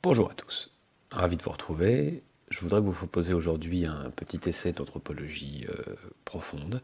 Bonjour à tous, ravi de vous retrouver. Je voudrais vous proposer aujourd'hui un petit essai d'anthropologie profonde,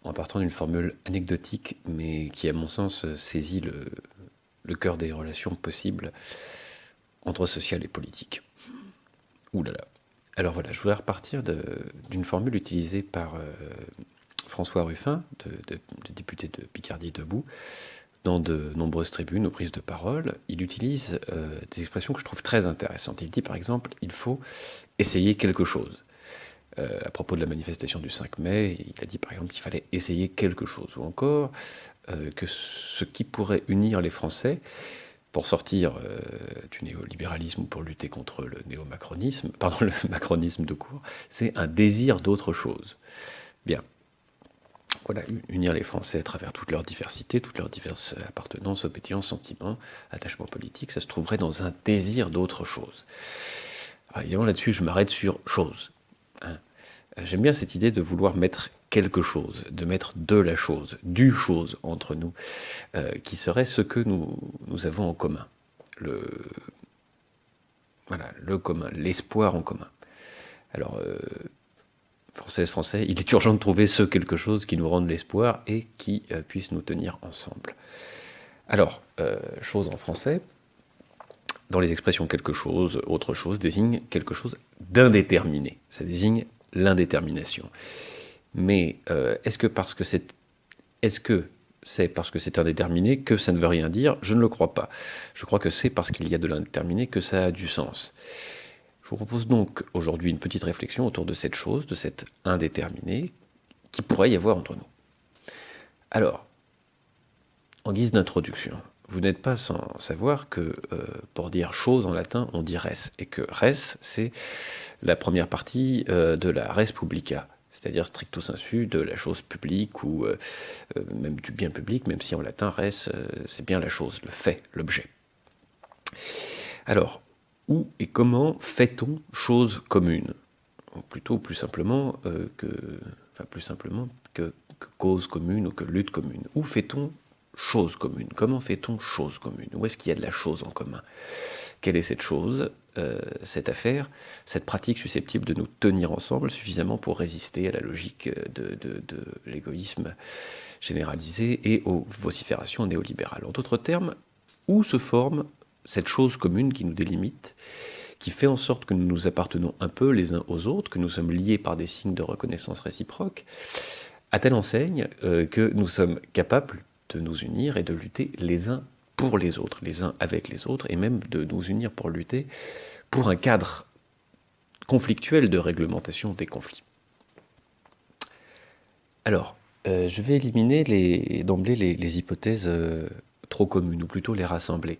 en partant d'une formule anecdotique, mais qui, à mon sens, saisit le cœur des relations possibles entre social et politique. Ouh là là. Alors voilà, je voudrais repartir d'une formule utilisée par François Ruffin, de député de Picardie Debout, dans de nombreuses tribunes aux prises de parole. Il utilise des expressions que je trouve très intéressantes. Il dit par exemple, il faut essayer quelque chose. À propos de la manifestation du 5 mai, il a dit par exemple qu'il fallait essayer quelque chose, ou encore que ce qui pourrait unir les Français pour sortir du néolibéralisme ou pour lutter contre le néo-macronisme, pardon, le macronisme de court, c'est un désir d'autre chose. Bien. Voilà, unir les Français à travers toute leur diversité, toutes leurs diverses appartenances, obédiences, sentiments, attachements politiques, ça se trouverait dans un désir d'autre chose. Alors, évidemment, là-dessus, je m'arrête sur chose. Hein. J'aime bien cette idée de vouloir mettre quelque chose, de mettre de la chose, du chose entre nous, qui serait ce que nous avons en commun. Voilà, le commun, l'espoir en commun. Alors, Françaises, Français, il est urgent de trouver ce quelque chose qui nous rende l'espoir et qui puisse nous tenir ensemble. Alors, chose en français, dans les expressions quelque chose, autre chose, désigne quelque chose d'indéterminé. Ça désigne l'indétermination. Mais est-ce que c'est parce que c'est indéterminé que ça ne veut rien dire? Je ne le crois pas. Je crois que c'est parce qu'il y a de l'indéterminé que ça a du sens. Je vous propose donc aujourd'hui une petite réflexion autour de cette chose, de cette indéterminé, qui pourrait y avoir entre nous. Alors, en guise d'introduction, vous n'êtes pas sans savoir que pour dire chose en latin, on dit res, et que res, c'est la première partie de la res publica, c'est-à-dire stricto sensu de la chose publique ou même du bien public, même si en latin res, c'est bien la chose, le fait, l'objet. Alors, où et comment fait-on chose commune? Ou plutôt plus simplement que cause commune ou que lutte commune. Où fait-on chose commune? Comment fait-on chose commune? Où est-ce qu'il y a de la chose en commun? Quelle est cette chose, cette affaire, cette pratique susceptible de nous tenir ensemble suffisamment pour résister à la logique de l'égoïsme généralisé et aux vociférations néolibérales? En d'autres termes, où se forme cette chose commune qui nous délimite, qui fait en sorte que nous nous appartenons un peu les uns aux autres, que nous sommes liés par des signes de reconnaissance réciproque, à telle enseigne que nous sommes capables de nous unir et de lutter les uns pour les autres, les uns avec les autres, et même de nous unir pour lutter pour un cadre conflictuel de réglementation des conflits. Alors, je vais éliminer d'emblée les hypothèses trop communes, ou plutôt les rassembler.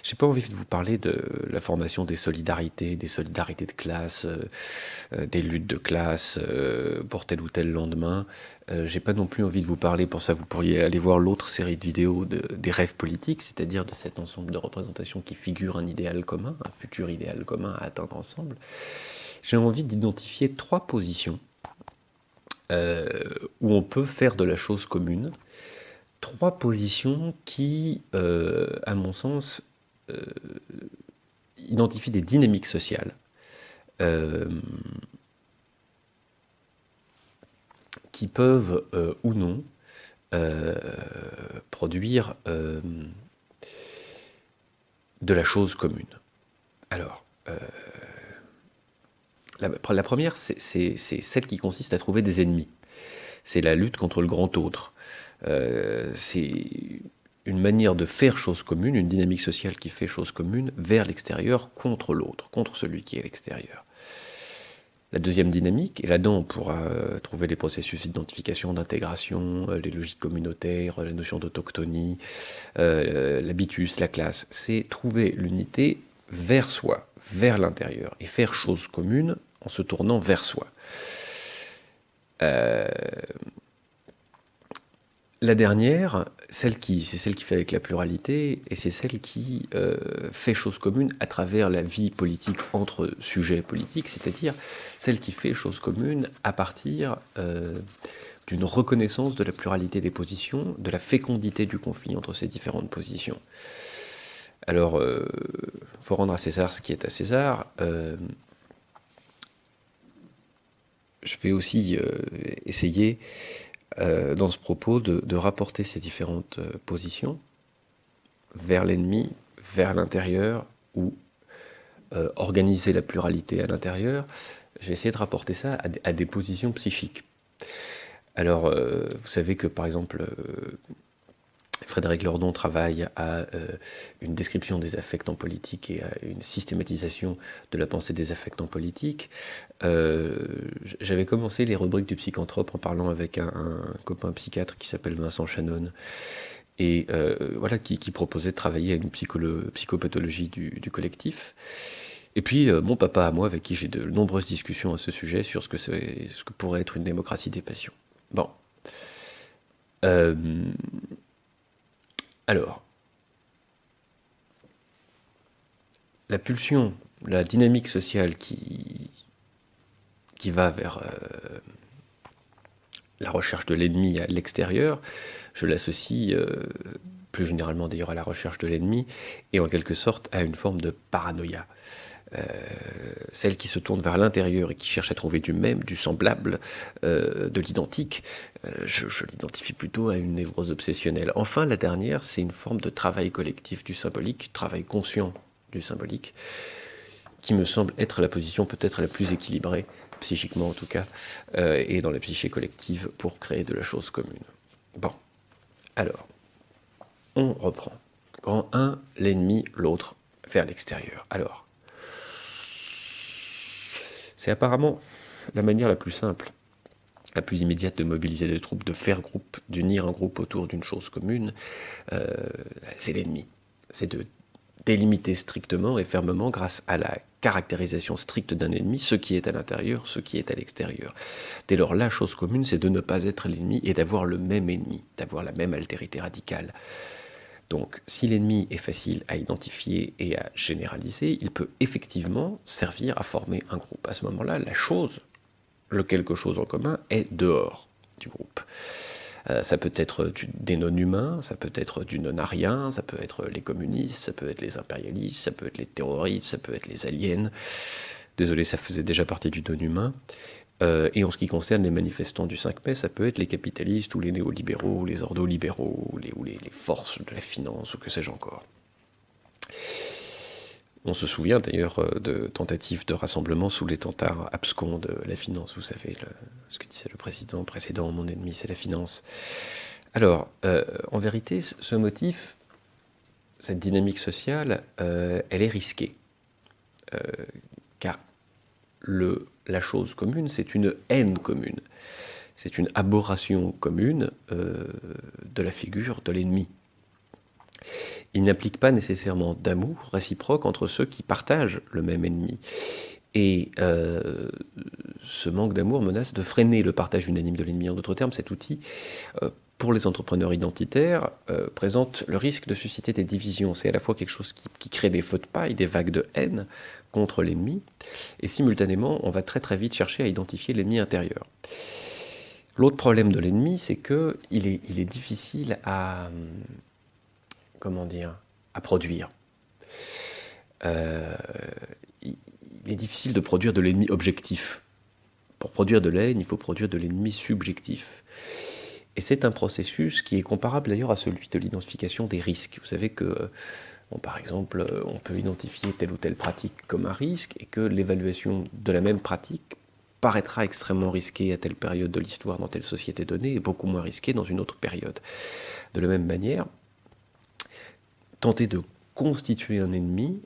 J'ai pas envie de vous parler de la formation des solidarités de classe, des luttes de classe pour tel ou tel lendemain. J'ai pas non plus envie de vous parler, pour ça vous pourriez aller voir l'autre série de vidéos des rêves politiques, c'est-à-dire de cet ensemble de représentations qui figure un idéal commun, un futur idéal commun à atteindre ensemble. J'ai envie d'identifier 3 positions où on peut faire de la chose commune. 3 positions qui, à mon sens, identifient des dynamiques sociales qui peuvent ou non produire de la chose commune. Alors, la première, c'est celle qui consiste à trouver des ennemis. C'est la lutte contre le grand autre. C'est une manière de faire chose commune, une dynamique sociale qui fait chose commune vers l'extérieur contre l'autre, contre celui qui est à l'extérieur. La deuxième dynamique, et là-dedans on pourra trouver les processus d'identification, d'intégration, les logiques communautaires, la notion d'autochtonie, l'habitus, la classe, c'est trouver l'unité vers soi, vers l'intérieur, et faire chose commune en se tournant vers soi. La dernière, c'est celle qui fait avec la pluralité, et c'est celle qui fait chose commune à travers la vie politique entre sujets politiques, c'est-à-dire celle qui fait chose commune à partir d'une reconnaissance de la pluralité des positions, de la fécondité du conflit entre ces différentes positions. Alors, faut rendre à César ce qui est à César. Je vais aussi essayer, dans ce propos, de rapporter ces différentes positions vers l'ennemi, vers l'intérieur, ou organiser la pluralité à l'intérieur. J'ai essayé de rapporter ça à des positions psychiques. Alors, vous savez que, par exemple, Frédéric Lordon travaille à une description des affects en politique et à une systématisation de la pensée des affects en politique. J'avais commencé les rubriques du psychanthrope en parlant avec un copain psychiatre qui s'appelle Vincent Shannon, et voilà, qui proposait de travailler à une psychopathologie du collectif. Et puis mon papa à moi, avec qui j'ai de nombreuses discussions à ce sujet sur ce que pourrait être une démocratie des passions. Bon. Euh, alors, la pulsion, la dynamique sociale qui va vers la recherche de l'ennemi à l'extérieur, je l'associe plus généralement d'ailleurs à la recherche de l'ennemi, et en quelque sorte à une forme de paranoïa. Celle qui se tourne vers l'intérieur et qui cherche à trouver du même, du semblable, de l'identique, je l'identifie plutôt à une névrose obsessionnelle. Enfin, la dernière, c'est une forme de travail collectif du symbolique, travail conscient du symbolique, qui me semble être la position peut-être la plus équilibrée, psychiquement en tout cas, et dans la psyché collective, pour créer de la chose commune. Bon, alors, on reprend. Grand 1, l'ennemi, l'autre, vers l'extérieur. Alors, c'est apparemment la manière la plus simple, la plus immédiate de mobiliser des troupes, de faire groupe, d'unir un groupe autour d'une chose commune. C'est l'ennemi. C'est de délimiter strictement et fermement, grâce à la caractérisation stricte d'un ennemi, ce qui est à l'intérieur, ce qui est à l'extérieur. Dès lors, la chose commune, c'est de ne pas être l'ennemi et d'avoir le même ennemi, d'avoir la même altérité radicale. Donc, si l'ennemi est facile à identifier et à généraliser, il peut effectivement servir à former un groupe. À ce moment-là, la chose, le quelque chose en commun, est dehors du groupe. Ça peut être des non-humains, ça peut être du non-arien, ça peut être les communistes, ça peut être les impérialistes, ça peut être les terroristes, ça peut être les aliens. Désolé, ça faisait déjà partie du non-humain. Et en ce qui concerne les manifestants du 5 mai, ça peut être les capitalistes ou les néolibéraux, ou les ordolibéraux, ou les forces de la finance, ou que sais-je encore. On se souvient d'ailleurs de tentatives de rassemblement sous les tentards abscons de la finance. Vous savez, ce que disait le président précédent, mon ennemi c'est la finance. Alors, en vérité, ce motif, cette dynamique sociale, elle est risquée. Car la chose commune, c'est une haine commune. C'est une aberration commune de la figure de l'ennemi. Il n'implique pas nécessairement d'amour réciproque entre ceux qui partagent le même ennemi. Et ce manque d'amour menace de freiner le partage unanime de l'ennemi. En d'autres termes, cet outil, pour les entrepreneurs identitaires, présente le risque de susciter des divisions. C'est à la fois quelque chose qui crée des feux de paille, des vagues de haine contre l'ennemi, et simultanément, on va très très vite chercher à identifier l'ennemi intérieur. L'autre problème de l'ennemi, c'est qu'il est difficile à produire. Il est difficile de produire de l'ennemi objectif. Pour produire de la haine, il faut produire de l'ennemi subjectif. Et c'est un processus qui est comparable d'ailleurs à celui de l'identification des risques. Vous savez que, par exemple, on peut identifier telle ou telle pratique comme un risque, et que l'évaluation de la même pratique paraîtra extrêmement risquée à telle période de l'histoire dans telle société donnée, et beaucoup moins risquée dans une autre période. De la même manière, tenter de constituer un ennemi,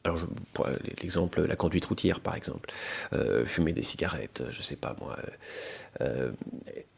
alors l'exemple, la conduite routière par exemple, fumer des cigarettes, je sais pas moi,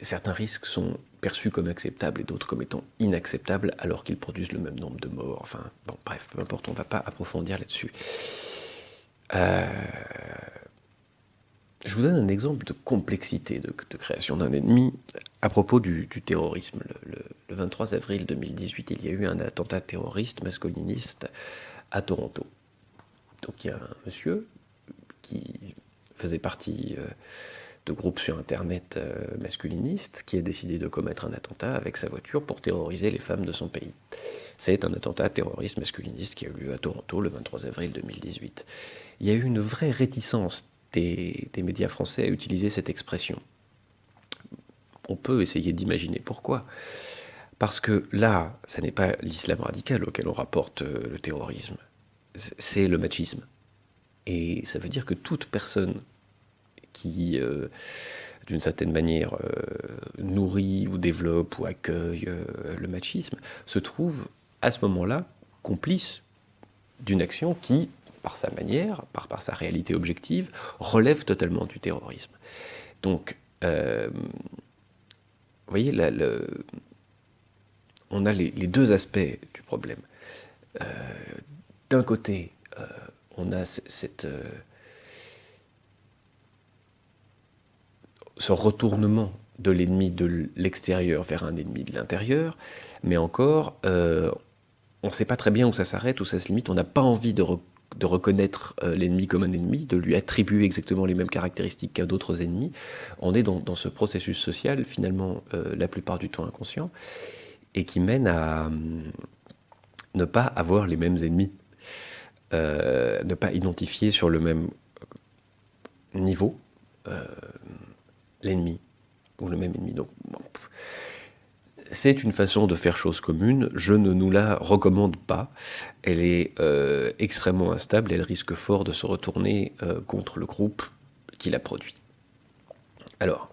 certains risques sont perçus comme acceptables et d'autres comme étant inacceptables alors qu'ils produisent le même nombre de morts, enfin bon bref, peu importe, on va pas approfondir là-dessus. Je vous donne un exemple de complexité de création d'un ennemi à propos du terrorisme. Le 23 avril 2018, il y a eu un attentat terroriste masculiniste à Toronto. Donc il y a un monsieur qui faisait partie de groupe sur Internet masculiniste qui a décidé de commettre un attentat avec sa voiture pour terroriser les femmes de son pays. C'est un attentat terroriste masculiniste qui a eu lieu à Toronto le 23 avril 2018. Il y a eu une vraie réticence des médias français à utiliser cette expression. On peut essayer d'imaginer pourquoi. Parce que là, ça n'est pas l'islam radical auquel on rapporte le terrorisme, c'est le machisme. Et ça veut dire que toute personne qui, d'une certaine manière, nourrit ou développe ou accueille le machisme, se trouve à ce moment-là complice d'une action qui, par sa manière, par sa réalité objective, relève totalement du terrorisme. Donc, vous voyez, on a les deux aspects du problème. D'un côté, on a ce retournement de l'ennemi de l'extérieur vers un ennemi de l'intérieur, mais encore, on ne sait pas très bien où ça s'arrête, où ça se limite, on n'a pas envie de reconnaître l'ennemi comme un ennemi, de lui attribuer exactement les mêmes caractéristiques qu'à d'autres ennemis. On est dans ce processus social, finalement, la plupart du temps inconscient, et qui mène à ne pas avoir les mêmes ennemis, ne pas identifier sur le même niveau l'ennemi, ou le même ennemi. Donc, bon, c'est une façon de faire chose commune, je ne nous la recommande pas. Elle est extrêmement instable, elle risque fort de se retourner contre le groupe qui l'a produit. Alors,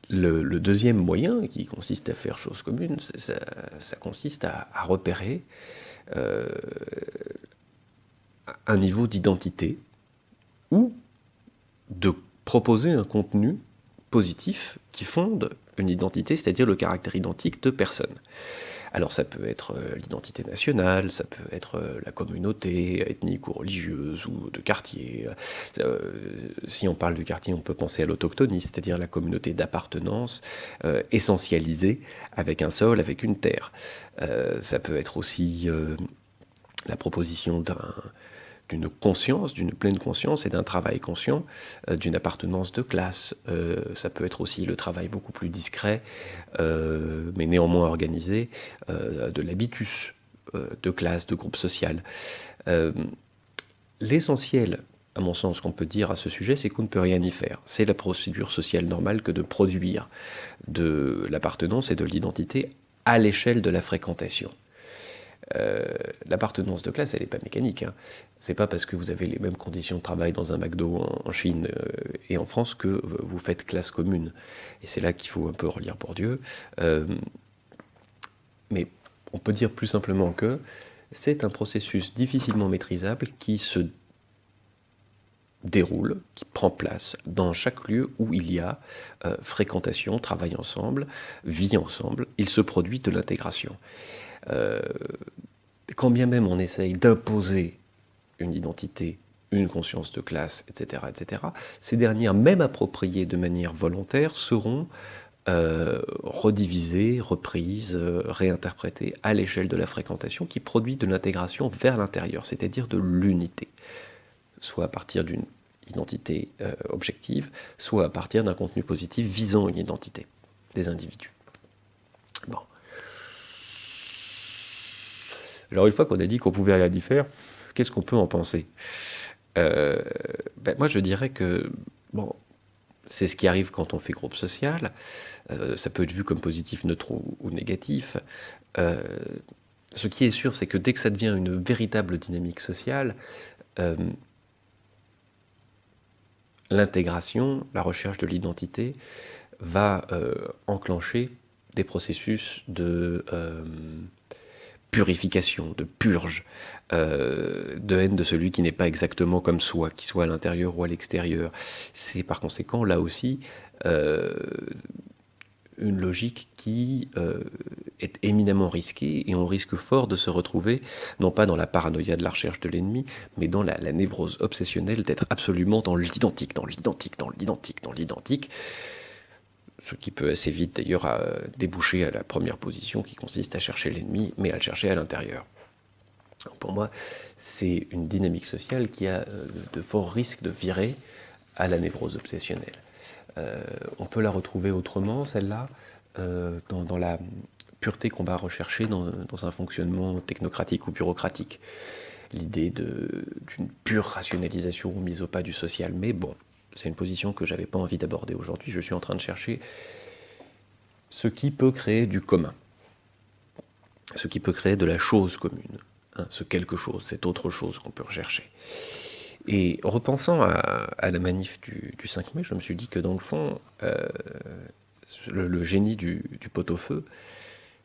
le deuxième moyen qui consiste à faire chose commune, ça consiste à repérer un niveau d'identité ou de proposer un contenu positif qui fonde une identité, c'est-à-dire le caractère identique de personnes. Alors ça peut être l'identité nationale, ça peut être la communauté ethnique ou religieuse ou de quartier. Si on parle du quartier, on peut penser à l'autochtonie, c'est-à-dire la communauté d'appartenance essentialisée avec un sol, avec une terre. Ça peut être aussi la proposition d'une conscience, d'une pleine conscience et d'un travail conscient, d'une appartenance de classe. Ça peut être aussi le travail beaucoup plus discret, mais néanmoins organisé, de l'habitus, de classe, de groupe social. L'essentiel, à mon sens, qu'on peut dire à ce sujet, c'est qu'on ne peut rien y faire. C'est la procédure sociale normale que de produire de l'appartenance et de l'identité à l'échelle de la fréquentation. L'appartenance de classe, elle n'est pas mécanique. Hein. C'est pas parce que vous avez les mêmes conditions de travail dans un McDo en Chine et en France que vous faites classe commune. Et c'est là qu'il faut un peu relire Bourdieu. Mais on peut dire plus simplement que c'est un processus difficilement maîtrisable qui se déroule, qui prend place dans chaque lieu où il y a fréquentation, travail ensemble, vie ensemble. Il se produit de l'intégration. Quand bien même on essaye d'imposer une identité, une conscience de classe, etc., ces dernières, même appropriées de manière volontaire, seront redivisées, reprises, réinterprétées à l'échelle de la fréquentation qui produit de l'intégration vers l'intérieur, c'est-à-dire de l'unité, soit à partir d'une identité objective, soit à partir d'un contenu positif visant une identité des individus. Bon. Alors une fois qu'on a dit qu'on pouvait rien y faire, qu'est-ce qu'on peut en penser ? Moi je dirais que bon, c'est ce qui arrive quand on fait groupe social. Ça peut être vu comme positif, neutre ou négatif. Ce qui est sûr, c'est que dès que ça devient une véritable dynamique sociale, l'intégration, la recherche de l'identité va enclencher des processus de purification, de purge, de haine de celui qui n'est pas exactement comme soi, qui soit à l'intérieur ou à l'extérieur. C'est par conséquent, là aussi, une logique qui est éminemment risquée, et on risque fort de se retrouver, non pas dans la paranoïa de la recherche de l'ennemi, mais dans la névrose obsessionnelle d'être absolument dans l'identique, dans l'identique, dans l'identique, dans l'identique, ce qui peut assez vite d'ailleurs déboucher à la première position qui consiste à chercher l'ennemi, mais à le chercher à l'intérieur. Donc pour moi, c'est une dynamique sociale qui a de forts risques de virer à la névrose obsessionnelle. On peut la retrouver autrement, celle-là, dans la pureté qu'on va rechercher dans un fonctionnement technocratique ou bureaucratique. L'idée d'une pure rationalisation mise au pas du social. Mais bon, c'est une position que j'avais pas envie d'aborder aujourd'hui. Je suis en train de chercher ce qui peut créer du commun, ce qui peut créer de la chose commune, hein, ce quelque chose, cette autre chose qu'on peut rechercher. Et en repensant à la manif du 5 mai, je me suis dit que dans le fond, le génie du pot-au-feu,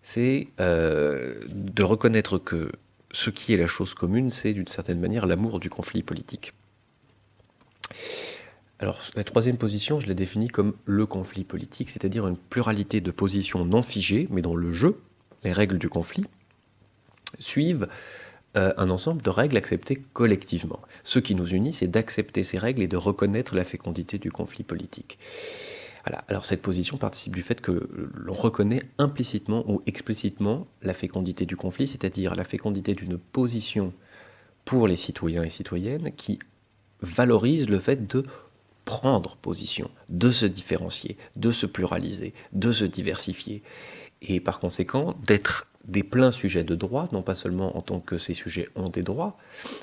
c'est de reconnaître que ce qui est la chose commune, c'est d'une certaine manière l'amour du conflit politique. Alors, la troisième position, je l'ai définie comme le conflit politique, c'est-à-dire une pluralité de positions non figées, mais dont le jeu, les règles du conflit, suivent un ensemble de règles acceptées collectivement. Ce qui nous unit, c'est d'accepter ces règles et de reconnaître la fécondité du conflit politique. Voilà. Alors cette position participe du fait que l'on reconnaît implicitement ou explicitement la fécondité du conflit, c'est-à-dire la fécondité d'une position pour les citoyens et citoyennes qui valorise le fait de prendre position, de se différencier, de se pluraliser, de se diversifier, et par conséquent d'être des pleins sujets de droit, non pas seulement en tant que ces sujets ont des droits,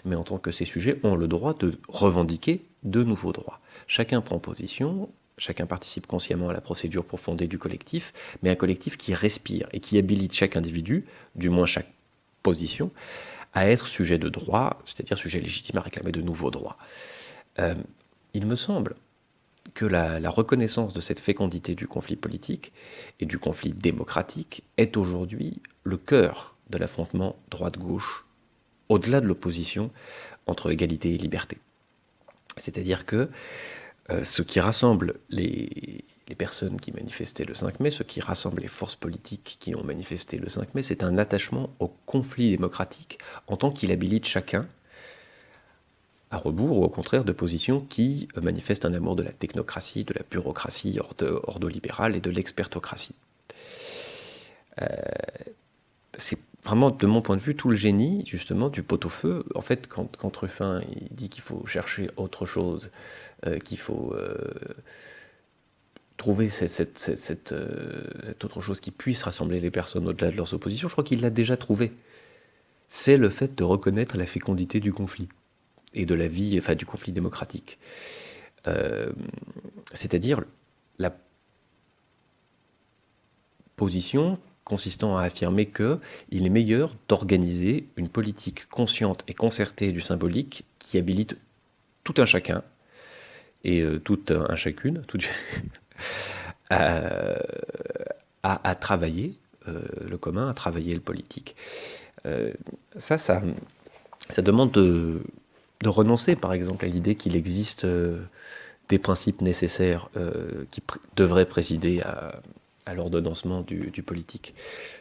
mais en tant que ces sujets ont le droit de revendiquer de nouveaux droits. Chacun prend position, chacun participe consciemment à la procédure pour fonder du collectif, mais un collectif qui respire et qui habilite chaque individu, du moins chaque position, à être sujet de droit, c'est-à-dire sujet légitime à réclamer de nouveaux droits. Il me semble que la reconnaissance de cette fécondité du conflit politique et du conflit démocratique est aujourd'hui le cœur de l'affrontement droite-gauche, au-delà de l'opposition entre égalité et liberté. C'est-à-dire que ce qui rassemble les personnes qui manifestaient le 5 mai, ce qui rassemble les forces politiques qui ont manifesté le 5 mai, c'est un attachement au conflit démocratique en tant qu'il habilite chacun à rebours ou au contraire de positions qui manifestent un amour de la technocratie, de la bureaucratie ordolibérale et de l'expertocratie. C'est vraiment, de mon point de vue, tout le génie, justement, du pot-au-feu. En fait, quand Ruffin il dit qu'il faut chercher autre chose, qu'il faut trouver cette autre chose qui puisse rassembler les personnes au-delà de leurs oppositions, je crois qu'il l'a déjà trouvé. C'est le fait de reconnaître la fécondité du conflit et de la vie, enfin du conflit démocratique. C'est-à-dire la position consistant à affirmer qu'il est meilleur d'organiser une politique consciente et concertée du symbolique qui habilite tout un chacun et tout un chacune à travailler le commun, à travailler le politique. Ça demande de renoncer, par exemple, à l'idée qu'il existe des principes nécessaires qui devraient présider à l'ordonnancement du politique.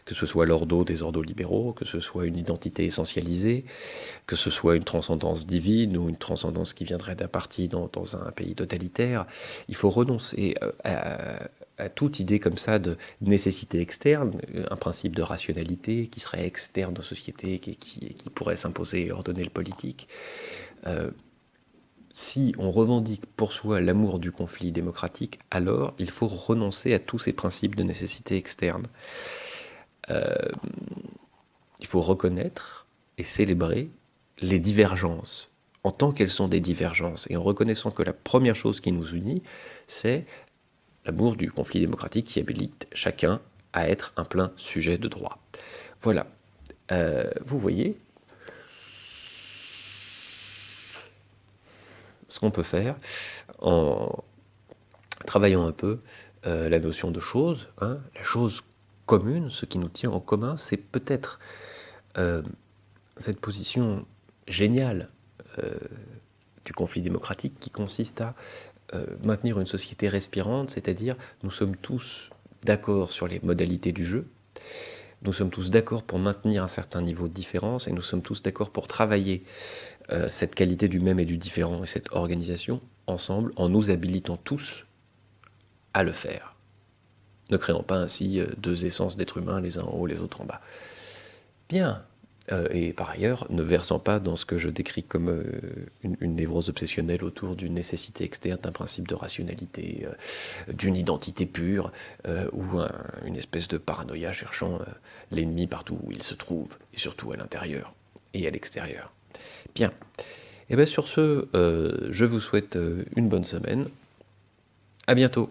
Que ce soit l'ordo des ordos libéraux, que ce soit une identité essentialisée, que ce soit une transcendance divine ou une transcendance qui viendrait d'un parti dans un pays totalitaire. Il faut renoncer à toute idée comme ça de nécessité externe, un principe de rationalité qui serait externe aux sociétés, qui pourrait s'imposer et ordonner le politique. Si on revendique pour soi l'amour du conflit démocratique, alors il faut renoncer à tous ces principes de nécessité externe. Il faut reconnaître et célébrer les divergences en tant qu'elles sont des divergences, et en reconnaissant que la première chose qui nous unit, c'est l'amour du conflit démocratique qui habilite chacun à être un plein sujet de droit. Voilà. Vous voyez ce qu'on peut faire en travaillant un peu la notion de chose, hein, la chose commune, ce qui nous tient en commun, c'est peut-être cette position géniale du conflit démocratique qui consiste à maintenir une société respirante, c'est-à-dire nous sommes tous d'accord sur les modalités du jeu, nous sommes tous d'accord pour maintenir un certain niveau de différence et nous sommes tous d'accord pour travailler cette qualité du même et du différent et cette organisation ensemble en nous habilitant tous à le faire. Ne créons pas ainsi deux essences d'êtres humains, les uns en haut, les autres en bas. Bien, et par ailleurs, ne versant pas dans ce que je décris comme une névrose obsessionnelle autour d'une nécessité externe, d'un principe de rationalité, d'une identité pure, ou une espèce de paranoïa cherchant l'ennemi partout où il se trouve, et surtout à l'intérieur et à l'extérieur. Bien. Et bien sur ce, je vous souhaite une bonne semaine. À bientôt.